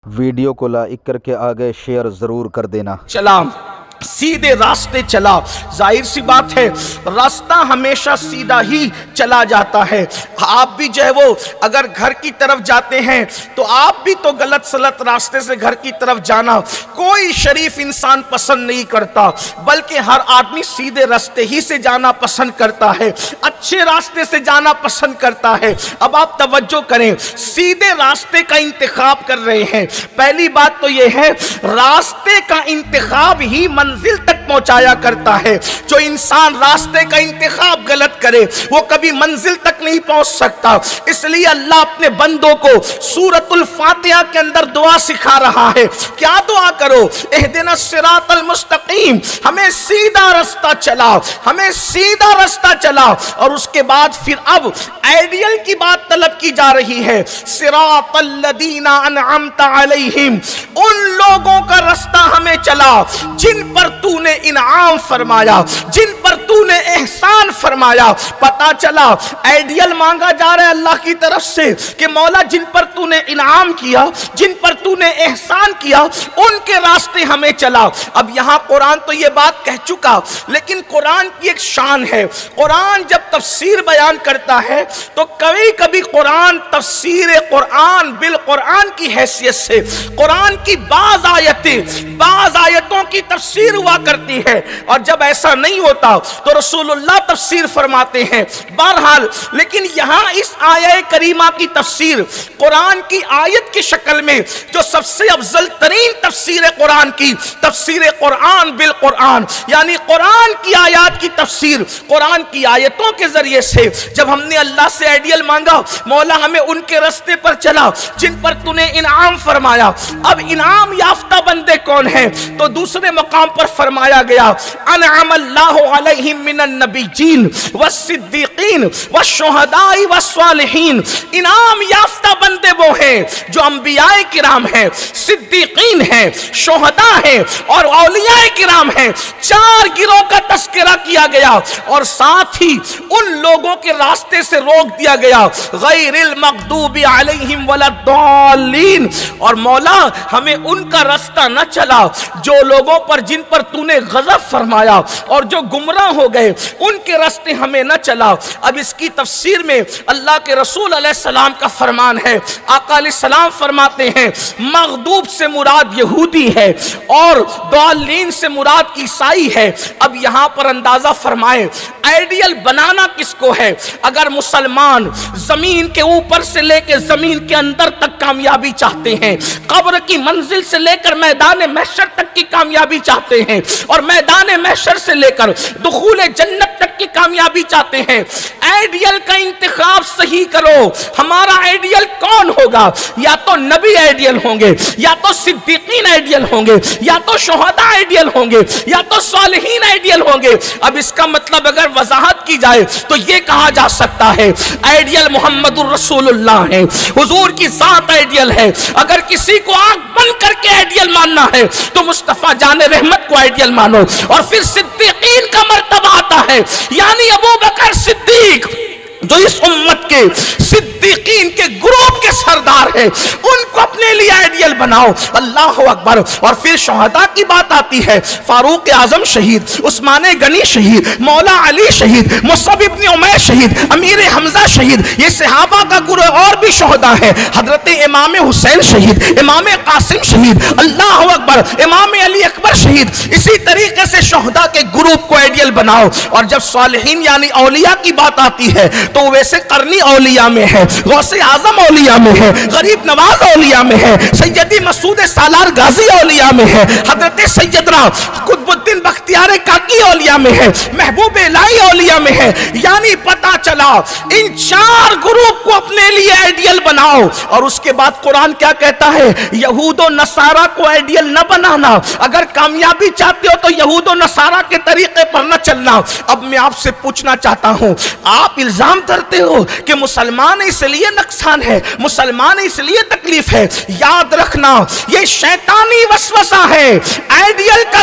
Video کو like کر کے آگے شیئر ضرور کر دینا۔ چلا سیدھے راستے چلا، ظاہر سی بات ہے راستہ ہمیشہ سیدھا ہی چلا جاتا ہے۔ آپ بھی جو ہے وہ اگر گھر کی طرف جاتے ہیں تو آپ بھی تو غلط سلط راستے سے گھر کی طرف جانا کوئی شریف انسان پسند نہیں کرتا، بلکہ ہر آدمی سیدھے راستے ہی سے جانا پسند کرتا ہے، اچھے راستے سے جانا پسند کرتا ہے۔ اب آپ توجہ کریں، سیدھے راستے کا انتخاب کر رہے ہیں۔ پہلی بات تو یہ ہے راستے کا انتخاب ہی منزل تک پہنچایا کرتا ہے۔ جو انسان راستے کا انتخاب غلط کرے وہ کبھی منزل تک نہیں پہنچ سکتا۔ اس لیے اللہ اپنے بندوں کو سورۃ الفاتحہ کے اندر دعا سکھا رہا ہے۔ کیا دعا کرو؟ اہدنا الصراط المستقیم، ہمیں سیدھا راستہ چلا، ہمیں سیدھا راستہ چلا۔ اور اس کے بعد پھر اب آئیڈیل کی بات طلب کی جا رہی ہے، صراط الذین انعمت علیہم، ان لوگوں کا راستہ ہمیں چلا جن پر تو نے انعام فرمایا، جن پر تو نے احسان فرمایا۔ پتا چلا آئیڈیل مانگا جا رہا ہے اللہ کی طرف سے کہ مولا جن پر تو نے انعام کیا، جن پر تو نے احسان کیا، ان کے راستے ہمیں چلا۔ اب یہاں قرآن تو یہ بات کہہ چکا، لیکن قرآن کی ایک شان ہے، قرآن جب تفسیر بیان کرتا ہے تو کبھی کبھی قرآن تفسیر قرآن بالقرآن کی حیثیت سے قرآن کی بعض آیتوں کی تفسیر ہوا کرتی ہے، اور جب ایسا نہیں ہوتا تو رسول اللہ تفسیر فرماتے ہیں۔ بہرحال لیکن یہاں اس آیہ کریمہ کی تفسیر قرآن کی آیت کی شکل میں جو سب سے افضل ترین تفسیر قرآن کی تفسیر قرآن بالقرآن، یعنی قرآن کی آیات کی تفسیر قرآن کی آیتوں کے ذریعے سے جب ہم نے اللہ سے آئیڈیل مانگا، مولا ہمیں ان کے راستے پر چلا جن پر تو نے انعام فرمایا۔ اب انعام یافتہ بندے کون ہیں؟ تو دوسرے مقام پر فرمایا گیا انعم اللہ علیہم من النبیین والصدیقین والشہداء والصالحین۔ انعام یافتہ بندے وہ ہیں جو انبیاء کرام ہیں، صدیقین ہیں، شہداء ہیں اور اولیاء کرام ہیں۔ چار گروہ کا تذکرہ کیا گیا اور ساتھ ہی ان لوگوں کے راستے سے روک دیا گیا، غیر المغضوب علیہم ولا الضالین۔ اور مولا ہمیں ان کا راستہ نہ چلا جو لوگوں پر جن پر تو نے غضب فرمایا اور جو گمراہ ہو گئے، ان کے راستے ہمیں نہ چلا۔ اب اس کی تفسیر میں اللہ کے رسول علیہ السلام کا فرمان ہے، آقا علیہ السلام فرماتے ہیں مغضوب سے مراد یہودی ہے اور ضالین سے مراد عیسائی ہے۔ اب یہاں پر اندازہ فرمائیں آئیڈیل بنانا کس کو ہے؟ اگر مسلمان زمین کے اوپر سے لے کے زمین کے اندر تک کامیابی چاہتے ہیں، قبر کی منزل سے لے کر میدان محشر تک کی کامیابی چاہتے ہیں، اور میدان محشر سے لے کر دخول جنت تک کی کامیابی چاہتے ہیں، آئیڈیل کا انتخاب صحیح کرو۔ ہمارا آئیڈیل کون ہوگا؟ یا تو نبی آئیڈیل ہوں گے، یا تو صدیقین آئیڈیل ہوں گے، یا تو شہداء آئیڈیل ہوں گے، یا تو صالحین آئیڈیل ہوں گے۔ اب اس کا مطلب اگر وضاحت کی جائے تو یہ کہا جا سکتا ہے آئیڈیل محمد الرسول اللہ ہے، حضور کی ذات آئیڈیل ہے۔ اگر کسی کو آنکھ بند کر کے آئیڈیل ماننا ہے تو مصطفیٰ جان رحمت کو آئیڈیل مانو۔ اور پھر صدیقین کا مرتبہ آتا ہے، یعنی ابو بکر صدیق جو اس امت کے صدیقین کے گروپ کے سردار ہیں، ان کو اپنے لیے آئیڈیل بناؤ۔ اللہ اکبر۔ اور پھر شہداء کی بات آتی ہے، فاروق اعظم شہید، عثمان غنی شہید، مولا علی شہید، مصعب ابن عمیر شہید، امیر حمزہ شہید، یہ صحابہ کا گروہ اور بھی شہداء ہیں۔ حضرت امام حسین شہید، امام قاسم شہید، اللہ اکبر، امام علی اکبر شہید۔ اسی طریقے سے شہداء کے گروپ کو آئیڈیل بناؤ۔ اور جب صالحین یعنی اولیاء کی بات آتی ہے تو ویسے قرنی اولیاء میں ہے، غوث اعظم اولیاء میں ہے، غریب نواز اولیاء میں ہے، سیدی مسعود سالار غازی اولیاء میں ہے، حضرت سیدنا قطب الدین بختیار کاکی اولیاء میں ہے، محبوب الہی اولیاء میں ہے۔ یعنی پتا چلا ان چار گروپ کو اپنے لیے آئیڈیل بناؤ۔ اور اس کے بعد قرآن کیا کہتا ہے؟ یہود و نصارہ کو آئیڈیل نہ بنانا، اگر کامیابی چاہتے ہو تو یہود و نصارہ کے طریقے پر نہ چلنا۔ اب میں آپ سے پوچھنا چاہتا ہوں، آپ الزام کرتے ہو کہ مسلمان اس لیے نقصان ہے، مسلمان اس لیے تکلیف ہے، یاد رکھنا یہ شیطانی وسوسہ ہے، آئیڈیل کا